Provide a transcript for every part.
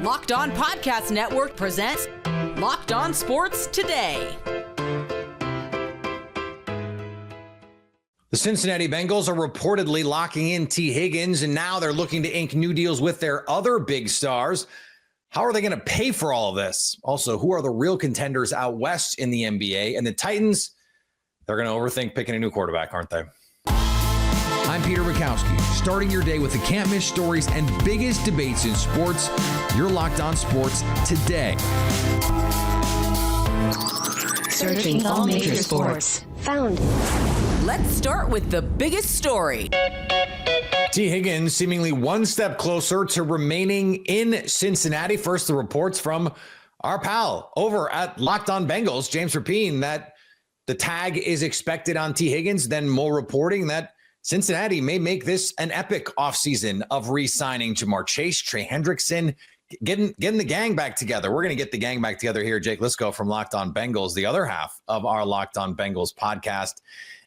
Locked On Podcast Network presents Locked On Sports Today. The Cincinnati Bengals are reportedly locking in Tee Higgins, and now they're looking to ink new deals with their other big stars. How are they going to pay for all of this? Also, who are the real contenders out west in the NBA? And the Titans, they're going to overthink picking a new quarterback, aren't they? I'm Peter Bukowski, starting your day with the can't-miss stories and biggest debates in sports. You're Locked On Sports Today. Searching all major sports. Found. Let's start with the biggest story. Tee Higgins seemingly one step closer to remaining in Cincinnati. First, the reports from our pal over at Locked On Bengals, James Rapien, that the tag is expected on Tee Higgins. Then more reporting that Cincinnati may make this an epic offseason of re-signing Ja'Marr Chase, Trey Hendrickson, getting the gang back together. We're going to get the gang back together here. Jake Lisco from Locked On Bengals, the other half of our Locked On Bengals podcast.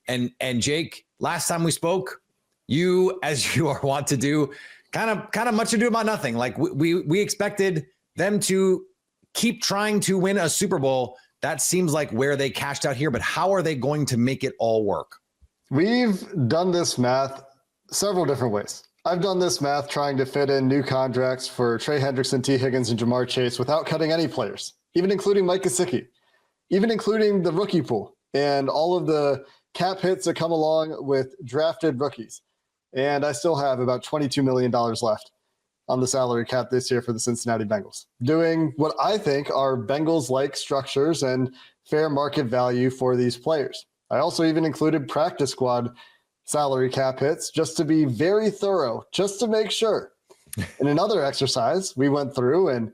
And Jake, last time we spoke, you, as you are wont to do, kind of much ado about nothing. Like we expected them to keep trying to win a Super Bowl. That seems like where they cashed out here, but how are they going to make it all work? We've done this math several different ways. I've done this math trying to fit in new contracts for Trey Hendrickson, Tee Higgins, and Ja'Marr Chase without cutting any players, even including Mike Gesicki, even including the rookie pool and all of the cap hits that come along with drafted rookies. And I still have about $22 million left on the salary cap this year for the Cincinnati Bengals, doing what I think are Bengals-like structures and fair market value for these players. I also even included practice squad salary cap hits just to be very thorough, just to make sure. In another exercise, we went through and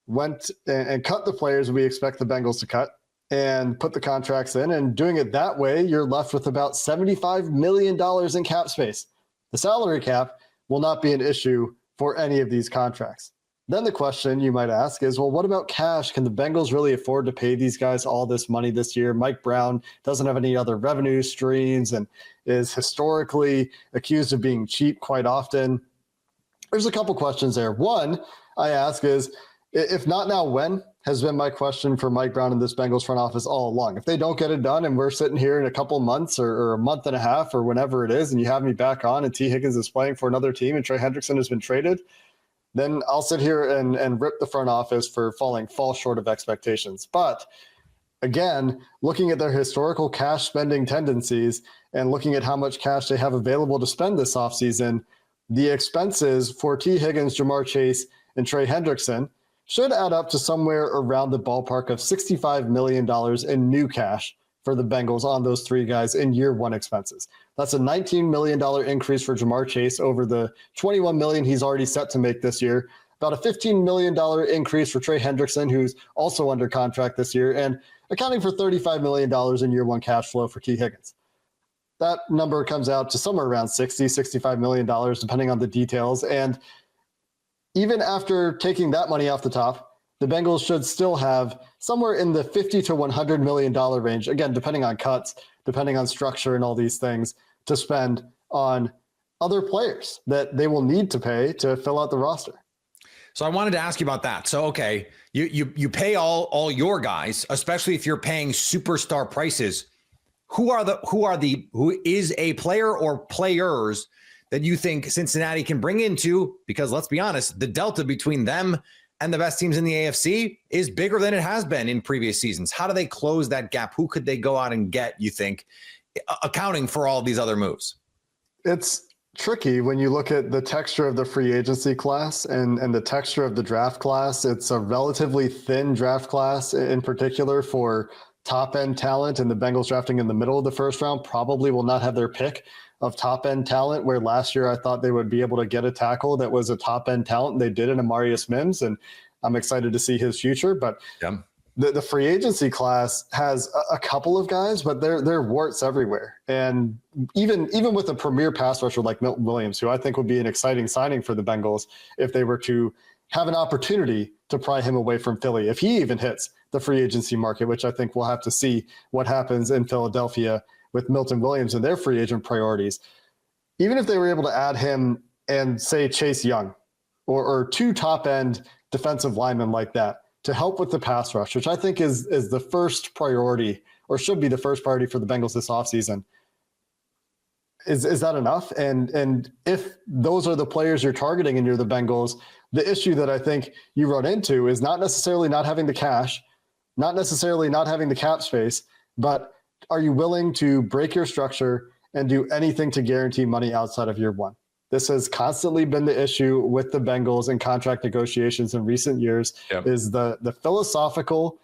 cut the players we expect the Bengals to cut and put the contracts in. And doing it that way, you're left with about $75 million in cap space. The salary cap will not be an issue for any of these contracts. Then the question you might ask is, well, what about cash? Can the Bengals really afford to pay these guys all this money this year? Mike Brown doesn't have any other revenue streams and is historically accused of being cheap quite often. There's a couple questions there. One I ask is, if not now, when? Has been my question for Mike Brown and this Bengals front office all along. If they don't get it done and we're sitting here in a couple months or a month and a half or whenever it is, and you have me back on and Tee Higgins is playing for another team and Trey Hendrickson has been traded, then I'll sit here and rip the front office for fall short of expectations. But again, looking at their historical cash spending tendencies and looking at how much cash they have available to spend this offseason, the expenses for Tee Higgins, Ja'Marr Chase, and Trey Hendrickson should add up to somewhere around the ballpark of $65 million in new cash for the Bengals on those three guys in year one expenses. That's a $19 million increase for Ja'Marr Chase over the $21 million he's already set to make this year. About a $15 million increase for Trey Hendrickson, who's also under contract this year, and accounting for $35 million in year one cash flow for Tee Higgins. That number comes out to somewhere around $65 million, depending on the details. And even after taking that money off the top, the Bengals should still have somewhere in the $50 to $100 million range, again, depending on cuts, depending on structure and all these things, to spend on other players that they will need to pay to fill out the roster. So I wanted to ask you about that. So, okay, you pay all your guys, especially if you're paying superstar prices. Who is a player or players that you think Cincinnati can bring into? Because let's be honest, the delta between them and the best teams in the AFC is bigger than it has been in previous seasons. How do they close that gap? Who could they go out and get, you think, accounting for all these other moves? It's tricky when you look at the texture of the free agency class and the texture of the draft class. It's a relatively thin draft class in particular for top-end talent, and the Bengals drafting in the middle of the first round probably will not have their pick of top-end talent, where last year I thought they would be able to get a tackle that was a top-end talent. And they did in Amarius Mims, and I'm excited to see his future. But the free agency class has a couple of guys, but there are warts everywhere. And even with a premier pass rusher like Milton Williams, who I think would be an exciting signing for the Bengals if they were to have an opportunity to pry him away from Philly, if he even hits the free agency market, which I think we'll have to see what happens in Philadelphia with Milton Williams and their free agent priorities. Even if they were able to add him and say Chase Young or two top-end defensive linemen like that to help with the pass rush, which I think is the first priority, or should be the first priority for the Bengals this offseason. Is that enough? And if those are the players you're targeting and you're the Bengals, the issue that I think you run into is not necessarily not having the cash, not necessarily not having the cap space, but are you willing to break your structure and do anything to guarantee money outside of year one? This has constantly been the issue with the Bengals in contract negotiations in recent years. Yep. Is the philosophical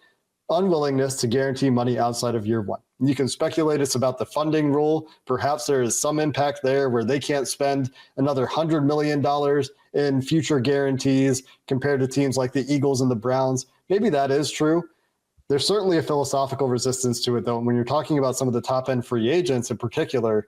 unwillingness to guarantee money outside of year one. You can speculate it's about the funding rule. Perhaps there is some impact there where they can't spend another $100 million in future guarantees compared to teams like the Eagles and the Browns. Maybe that is true. There's certainly a philosophical resistance to it, though. And when you're talking about some of the top-end free agents in particular,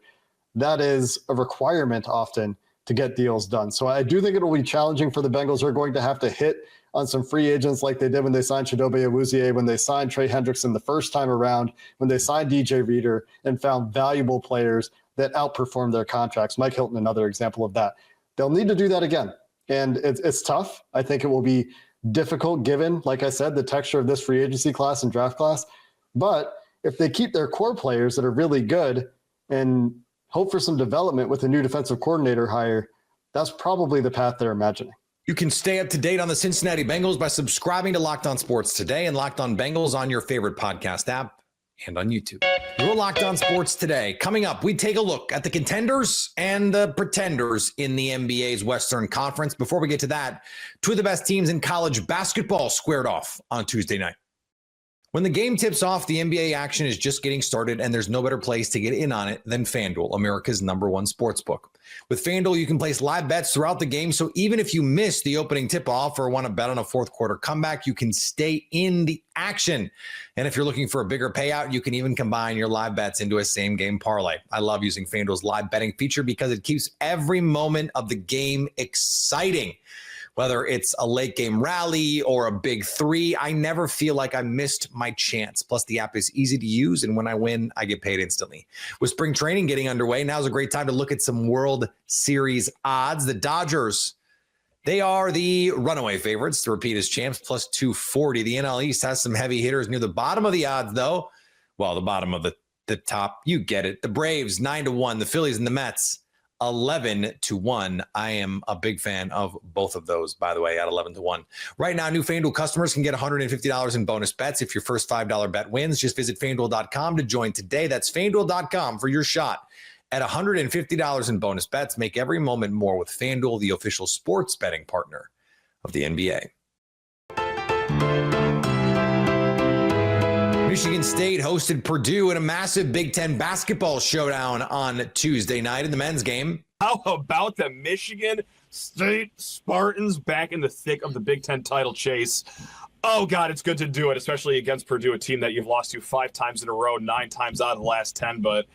that is a requirement often to get deals done. So I do think it will be challenging for the Bengals. They're going to have to hit on some free agents like they did when they signed Chidobe Awuzie, when they signed Trey Hendrickson the first time around, when they signed DJ Reader and found valuable players that outperformed their contracts. Mike Hilton, another example of that. They'll need to do that again. And it's tough. I think it will be difficult given, like I said, the texture of this free agency class and draft class. But if they keep their core players that are really good and hope for some development with a new defensive coordinator hire, that's probably the path they're imagining. You can stay up to date on the Cincinnati Bengals by subscribing to Locked On Sports Today and Locked On Bengals on your favorite podcast app and on YouTube. You're Locked On Sports Today. Coming up, we take a look at the contenders and the pretenders in the NBA's Western Conference. Before we get to that, two of the best teams in college basketball squared off on Tuesday night. When the game tips off, the NBA action is just getting started, and there's no better place to get in on it than FanDuel, America's #1 sportsbook. With FanDuel, you can place live bets throughout the game, so even if you miss the opening tip-off or want to bet on a fourth quarter comeback, you can stay in the action. And if you're looking for a bigger payout, you can even combine your live bets into a same-game parlay. I love using FanDuel's live betting feature because it keeps every moment of the game exciting. Whether it's a late game rally or a big three, I never feel like I missed my chance. Plus, the app is easy to use, and when I win, I get paid instantly. With spring training getting underway, now's a great time to look at some World Series odds. The Dodgers, they are the runaway favorites to repeat as champs, plus 240. The NL East has some heavy hitters near the bottom of the odds, though. Well, the bottom of the top, you get it. The Braves, 9-1. The Phillies and the Mets, 11-1. I am a big fan of both of those, by the way, at 11-1. Right now, new FanDuel customers can get $150 in bonus bets if your first $5 bet wins. Just visit FanDuel.com to join today. That's FanDuel.com for your shot at $150 in bonus bets. Make every moment more with FanDuel, the official sports betting partner of the NBA. Michigan State hosted Purdue in a massive Big Ten basketball showdown on Tuesday night in the men's game. How about the Michigan State Spartans back in the thick of the Big Ten title chase? Oh, God, it's good to do it, especially against Purdue, a team that you've lost to 5 times in a row, 9 times out of the last 10. But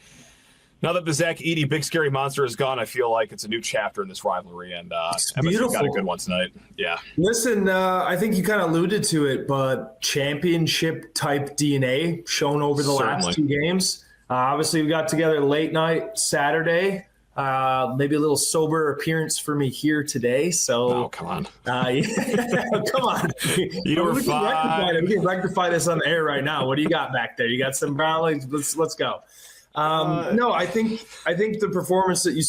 now that the Zach Edey big scary monster is gone, I feel like it's a new chapter in this rivalry, and MSU got a good one tonight. Yeah. Listen, I think you kind of alluded to it, but championship-type DNA shown over the last 2 games. Obviously, we got together late night Saturday. Maybe a little sober appearance for me here today. So, come on. Come on. You were fine. We can rectify this on the air right now. What do you got back there? You got some brownies? Let's go. No, I think the performance that you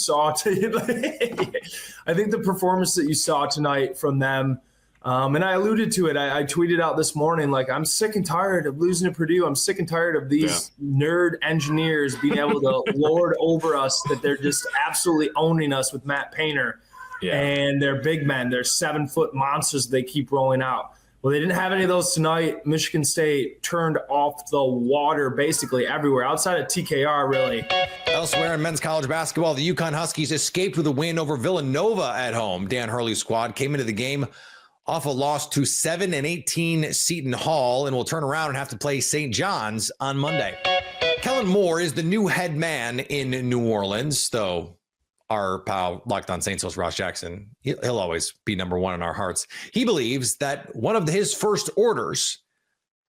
saw tonight from them, and I alluded to it. I tweeted out this morning, like, I'm sick and tired of losing to Purdue. I'm sick and tired of these nerd engineers being able to lord over us, that they're just absolutely owning us with Matt Painter and their big men, their 7-foot monsters they keep rolling out. Well, they didn't have any of those tonight. Michigan State turned off the water basically everywhere, outside of TKR, really. Elsewhere in men's college basketball, the UConn Huskies escaped with a win over Villanova at home. Dan Hurley's squad came into the game off a loss to 7-18 Seton Hall and will turn around and have to play St. John's on Monday. Kellen Moore is the new head man in New Orleans, though our pal Locked On Saints, Ross Jackson, he'll always be #1 in our hearts. He believes that one of his first orders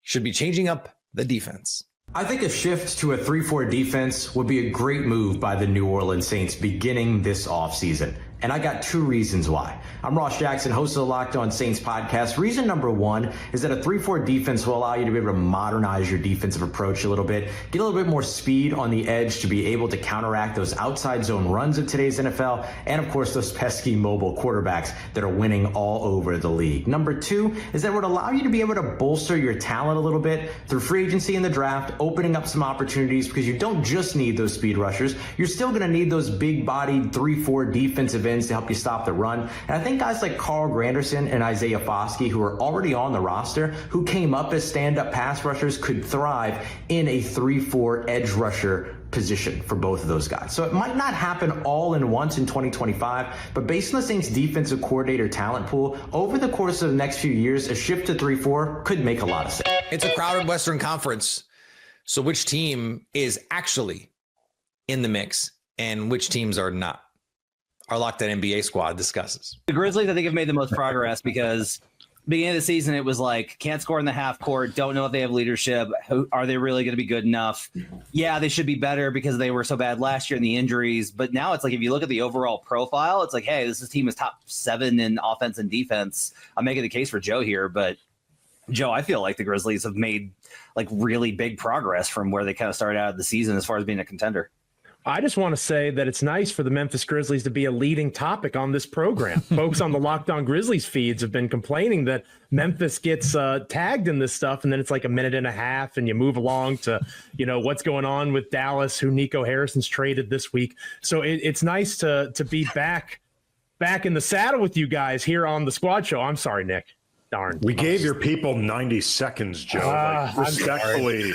should be changing up the defense. I think a shift to a 3-4 defense would be a great move by the New Orleans Saints beginning this offseason. And I got 2 reasons why. I'm Ross Jackson, host of the Locked On Saints podcast. Reason number 1 is that a 3-4 defense will allow you to be able to modernize your defensive approach a little bit, get a little bit more speed on the edge to be able to counteract those outside zone runs of today's NFL, and of course those pesky mobile quarterbacks that are winning all over the league. Number 2 is that it would allow you to be able to bolster your talent a little bit through free agency in the draft, opening up some opportunities, because you don't just need those speed rushers. You're still going to need those big-bodied 3-4 defensive ends to help you stop the run. And I think guys like Carl Granderson and Isaiah Foskey, who are already on the roster, who came up as stand-up pass rushers, could thrive in a 3-4 edge rusher position for both of those guys. So it might not happen all in once in 2025, but based on the Saints defensive coordinator talent pool, over the course of the next few years, a shift to 3-4 could make a lot of sense. It's a crowded Western Conference. So which team is actually in the mix and which teams are not? Our Locked On NBA squad discusses. The Grizzlies, I think, have made the most progress because beginning of the season, it was like, can't score in the half court, don't know if they have leadership. Are they really going to be good enough? Yeah, they should be better because they were so bad last year in the injuries. But now it's like, if you look at the overall profile, it's like, hey, this team is top 7 in offense and defense. I'm making the case for Joe here, but Joe, I feel like the Grizzlies have made like really big progress from where they kind of started out of the season as far as being a contender. I just want to say that it's nice for the Memphis Grizzlies to be a leading topic on this program. Folks on the Locked On Grizzlies feeds have been complaining that Memphis gets tagged in this stuff, and then it's like a minute and a half, and you move along to, what's going on with Dallas, who Nico Harrison's traded this week. So it's nice to be back in the saddle with you guys here on the Squad Show. I'm sorry, Nick. Darn. We gave your people 90 seconds, Joe. Respectfully,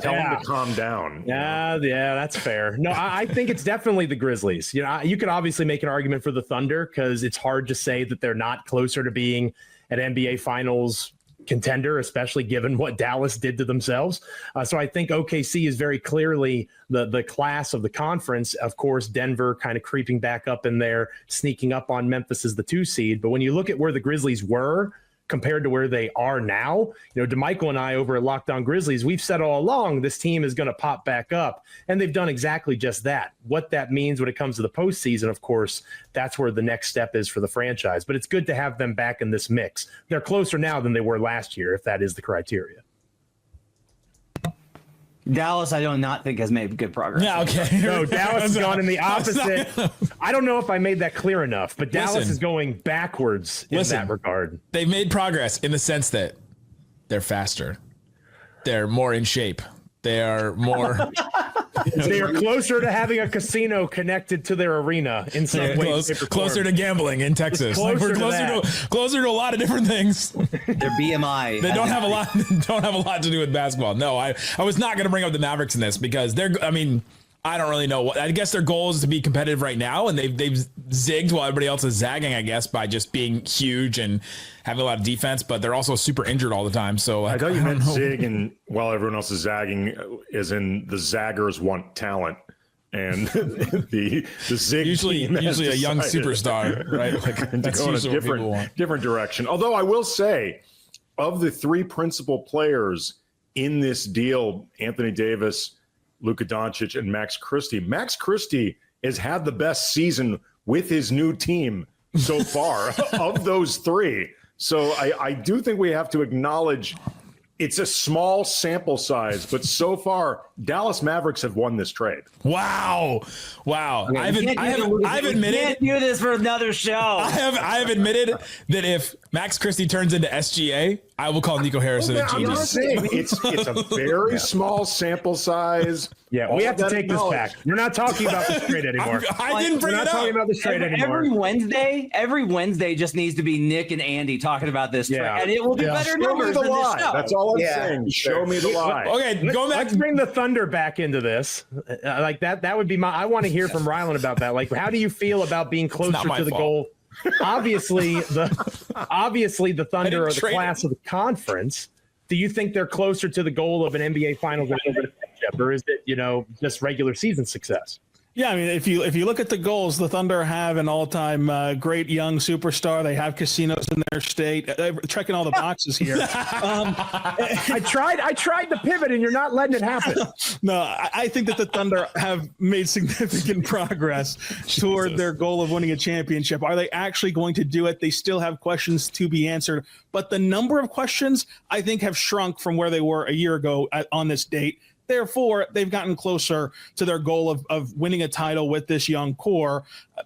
tell them to calm down. Yeah, that's fair. No, I think it's definitely the Grizzlies. You could obviously make an argument for the Thunder because it's hard to say that they're not closer to being an NBA Finals contender, especially given what Dallas did to themselves. So I think OKC is very clearly the class of the conference. Of course, Denver kind of creeping back up in there, sneaking up on Memphis as the 2 seed. But when you look at where the Grizzlies were compared to where they are now, DeMichael and I over at Locked On Grizzlies, we've said all along this team is going to pop back up, and they've done exactly just that. What that means when it comes to the postseason, of course, that's where the next step is for the franchise. But it's good to have them back in this mix. They're closer now than they were last year, if that is the criteria. Dallas, I do not think has made good progress. Yeah, okay. No, Dallas has gone in the opposite. I don't know if I made that clear enough, but Dallas is going backwards in that regard. They've made progress in the sense that they're faster. They're more in shape. They are more... They are closer to having a casino connected to their arena in some way. Closer to gambling in Texas. We're closer to a lot of different things. Their BMI. They don't have a lot to do with basketball. No, I was not going to bring up the Mavericks in this because I don't really know I guess their goal is to be competitive right now, and they've zigged while everybody else is zagging, I guess, by just being huge and having a lot of defense, but they're also super injured all the time. So I thought you meant zig, and while everyone else is zagging, as in the zaggers want talent, and the zig usually a young superstar, right? Like, that's usually what people want. Different direction. Although I will say, of the 3 principal players in this deal, Anthony Davis, Luka Doncic, and Max Christie has had the best season with his new team so far of those 3. So I do think we have to acknowledge it's a small sample size, but so far Dallas Mavericks have won this trade. Wow. Okay, I've admitted, can't do this for another show. I have admitted that if Max Christie turns into SGA, I will call Nico Harrison a genius. I'm just saying, it's a very small sample size. Yeah, we have to take this back. We're not talking about this trade anymore. I didn't bring it up. We're not talking about this trade anymore. Every Wednesday just needs to be Nick and Andy talking about this trade, and it will be better numbers than this show. That's all I'm saying. Show me the lie. Okay, go back. Let's bring the Thunder back into this. Like that would be I want to hear from Rylan about that. Like, how do you feel about being closer to the goal? Obviously, the Thunder are the class of the conference. Do you think they're closer to the goal of an NBA Finals championship, or is it just regular season success? Yeah, I mean, if you look at the goals, the Thunder have an all-time great young superstar. They have casinos in their state. They're checking all the boxes here. I tried to pivot, and you're not letting it happen. No, I think that the Thunder have made significant progress toward their goal of winning a championship. Are they actually going to do it? They still have questions to be answered, but the number of questions I think have shrunk from where they were a year ago on this date. Therefore, they've gotten closer to their goal of winning a title with this young core,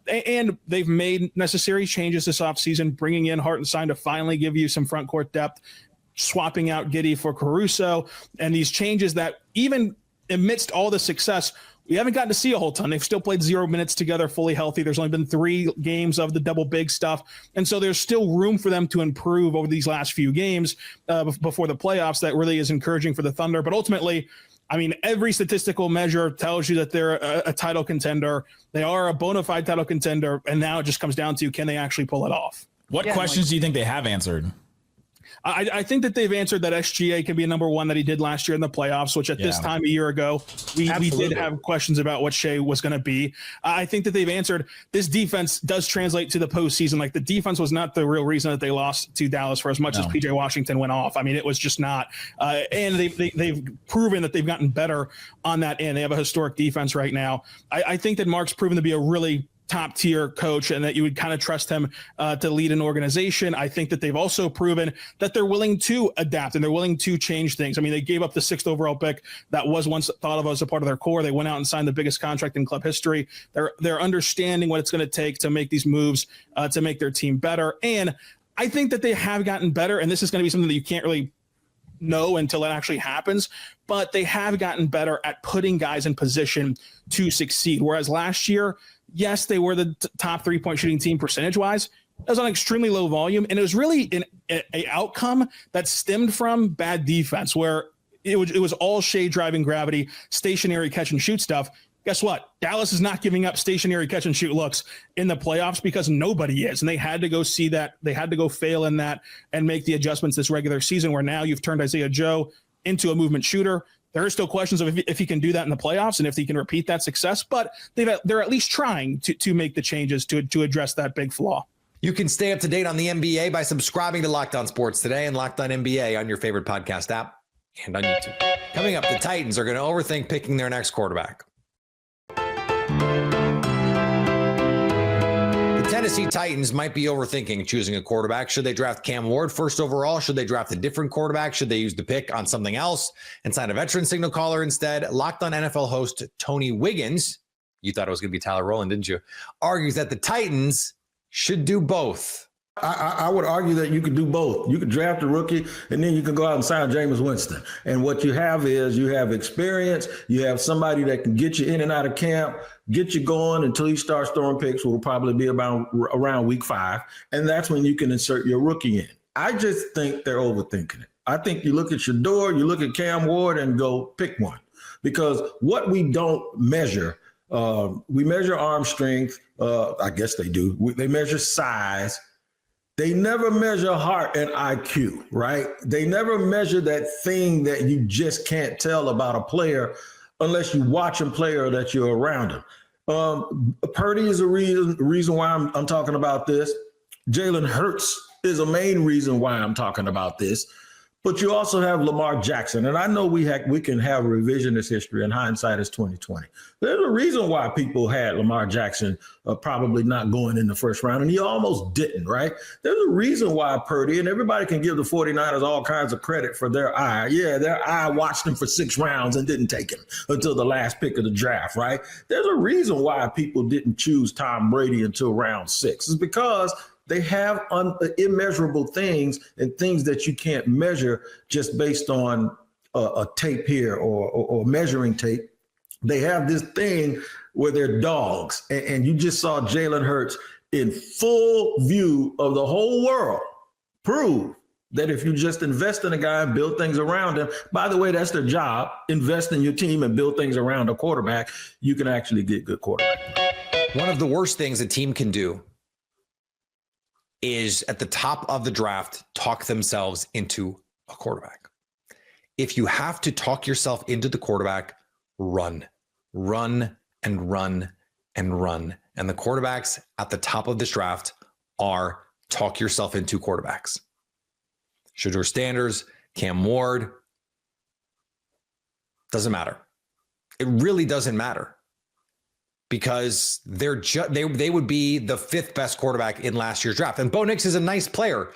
and they've made necessary changes this offseason, bringing in Hartenstein to finally give you some front court depth, swapping out Giddey for Caruso, and these changes that even amidst all the success, we haven't gotten to see a whole ton. They've still played 0 minutes together fully healthy. There's only been 3 games of the double big stuff. And so there's still room for them to improve over these last few games before the playoffs. That really is encouraging for the Thunder. But ultimately, I mean, every statistical measure tells you that they're a title contender. They are a bona fide title contender. And now it just comes down to, can they actually pull it off? What questions do you think they have answered? I think that they've answered that SGA can be a number one that he did last year in the playoffs, which at this time a year ago, we did have questions about what Shea was going to be. I think that they've answered this defense does translate to the postseason. Like, the defense was not the real reason that they lost to Dallas for as much as PJ Washington went off. I mean, it was just not. And they've proven that they've gotten better on that end. They have a historic defense right now. I think that Mark's proven to be a really top tier coach and that you would kind of trust him to lead an organization. I think that they've also proven that they're willing to adapt and they're willing to change things. I mean, they gave up the 6th overall pick that was once thought of as a part of their core. They went out and signed the biggest contract in club history. They're understanding what it's going to take to make these moves to make their team better. And I think that they have gotten better. And this is going to be something that you can't really know until it actually happens, but they have gotten better at putting guys in position to succeed. Whereas last year, yes, they were the top 3-point shooting team percentage-wise. It was on extremely low volume, and it was really an outcome that stemmed from bad defense, where it was all Shea driving gravity, stationary catch-and-shoot stuff. Guess what? Dallas is not giving up stationary catch-and-shoot looks in the playoffs because nobody is, and they had to go see that. They had to go fail in that and make the adjustments this regular season, where now you've turned Isaiah Joe into a movement shooter. There are still questions of if he can do that in the playoffs and if he can repeat that success, but they're at least trying to make the changes to address that big flaw. You can stay up to date on the NBA by subscribing to Locked On Sports Today and Locked On NBA on your favorite podcast app and on YouTube. Coming up, the Titans are going to overthink picking their next quarterback. Tennessee Titans might be overthinking choosing a quarterback. Should they draft Cam Ward first overall? Should they draft a different quarterback? Should they use the pick on something else and sign a veteran signal caller instead? Locked On NFL host Tony Wiggins, you thought it was going to be Tyler Rowland, didn't you? Argues that the Titans should do both. I would argue that you could do both. You could draft a rookie, and then you can go out and sign Jameis Winston. And what you have is you have experience. You have somebody that can get you in and out of camp, get you going until he starts throwing picks, which will probably be around week 5. And that's when you can insert your rookie in. I just think they're overthinking it. I think you look at Shador, you look at Cam Ward, and go pick one. Because what we don't measure, we measure arm strength. I guess they do. They measure size. They never measure heart and IQ, right? They never measure that thing that you just can't tell about a player unless you watch him play or that you're around him. Purdy is a reason why I'm talking about this. Jalen Hurts is a main reason why I'm talking about this. But you also have Lamar Jackson. And I know we can have revisionist history, and hindsight is 2020. There's a reason why people had Lamar Jackson probably not going in the first round, and he almost didn't, right? There's a reason why Purdy, and everybody can give the 49ers all kinds of credit for their eye. Yeah, their eye watched him for 6 rounds and didn't take him until the last pick of the draft, right? There's a reason why people didn't choose Tom Brady until round 6. It's because they have immeasurable things and things that you can't measure just based on a tape here or measuring tape. They have this thing where they're dogs. And you just saw Jalen Hurts in full view of the whole world prove that if you just invest in a guy and build things around him, by the way, that's their job, invest in your team and build things around a quarterback, you can actually get good quarterback. One of the worst things a team can do is at the top of the draft, talk themselves into a quarterback. If you have to talk yourself into the quarterback, run and run and run. And the quarterbacks at the top of this draft are talk yourself into quarterbacks. Shedeur Sanders, Cam Ward. Doesn't matter. It really doesn't matter. Because they would be the 5th best quarterback in last year's draft. And Bo Nix is a nice player.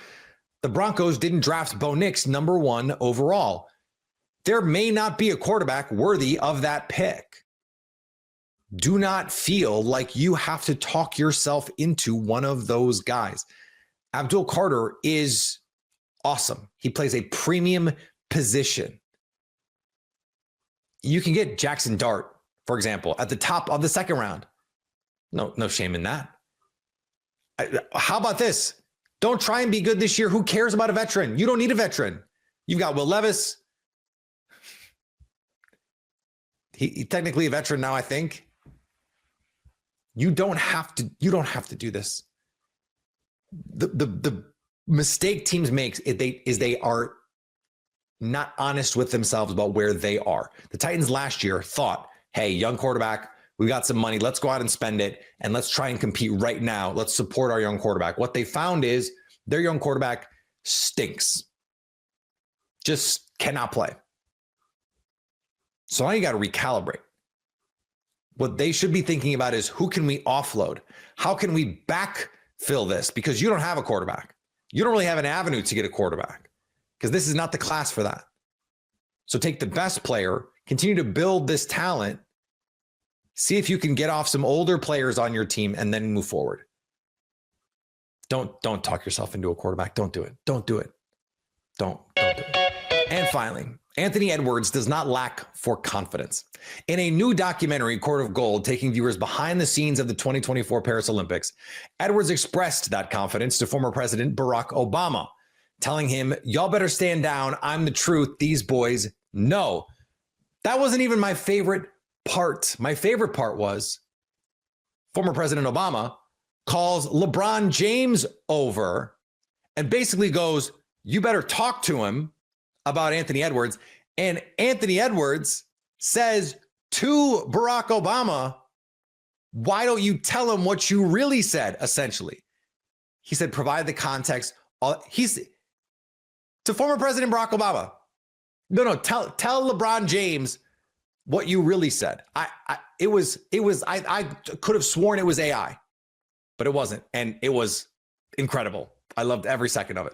The Broncos didn't draft Bo Nix number 1 overall. There may not be a quarterback worthy of that pick. Do not feel like you have to talk yourself into one of those guys. Abdul Carter is awesome. He plays a premium position. You can get Jackson Dart, for example, at the top of the 2nd round. No shame in that. How about this? Don't try and be good this year. Who cares about a veteran? You don't need a veteran. You've got Will Levis. He's technically a veteran now, I think. You don't have to do this. The mistake teams make is they are not honest with themselves about where they are. The Titans last year thought, hey, young quarterback, we got some money. Let's go out and spend it, and let's try and compete right now. Let's support our young quarterback. What they found is their young quarterback stinks. Just cannot play. So now you got to recalibrate. What they should be thinking about is who can we offload? How can we backfill this? Because you don't have a quarterback. You don't really have an avenue to get a quarterback because this is not the class for that. So take the best player, continue to build this talent, see if you can get off some older players on your team and then move forward. Don't talk yourself into a quarterback. Don't do it. Don't do it. Don't do it. And finally, Anthony Edwards does not lack for confidence. In a new documentary, Court of Gold, taking viewers behind the scenes of the 2024 Paris Olympics, Edwards expressed that confidence to former President Barack Obama, telling him, y'all better stand down. I'm the truth. These boys know. That wasn't even my favorite part. My favorite part was former President Obama calls LeBron James over and basically goes, you better talk to him about Anthony Edwards. And Anthony Edwards says to Barack Obama, why don't you tell him what you really said, essentially? He said, provide the context. He's to former President Barack Obama. No, tell LeBron James what you really said. I could have sworn it was AI, but it wasn't. And it was incredible. I loved every second of it.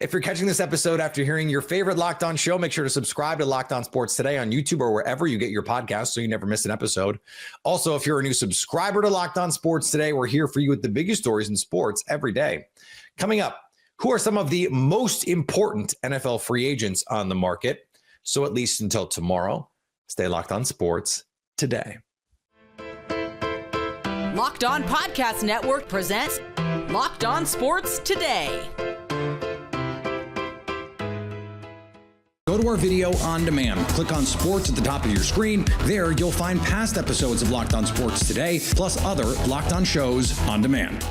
If you're catching this episode after hearing your favorite Locked On show, make sure to subscribe to Locked On Sports Today on YouTube or wherever you get your podcasts so you never miss an episode. Also, if you're a new subscriber to Locked On Sports Today, we're here for you with the biggest stories in sports every day. Coming up, who are some of the most important NFL free agents on the market? So at least until tomorrow, stay Locked On Sports Today. Locked On Podcast Network presents Locked On Sports Today. Go to our video on demand. Click on sports at the top of your screen. There, you'll find past episodes of Locked On Sports Today, plus other Locked On shows on demand.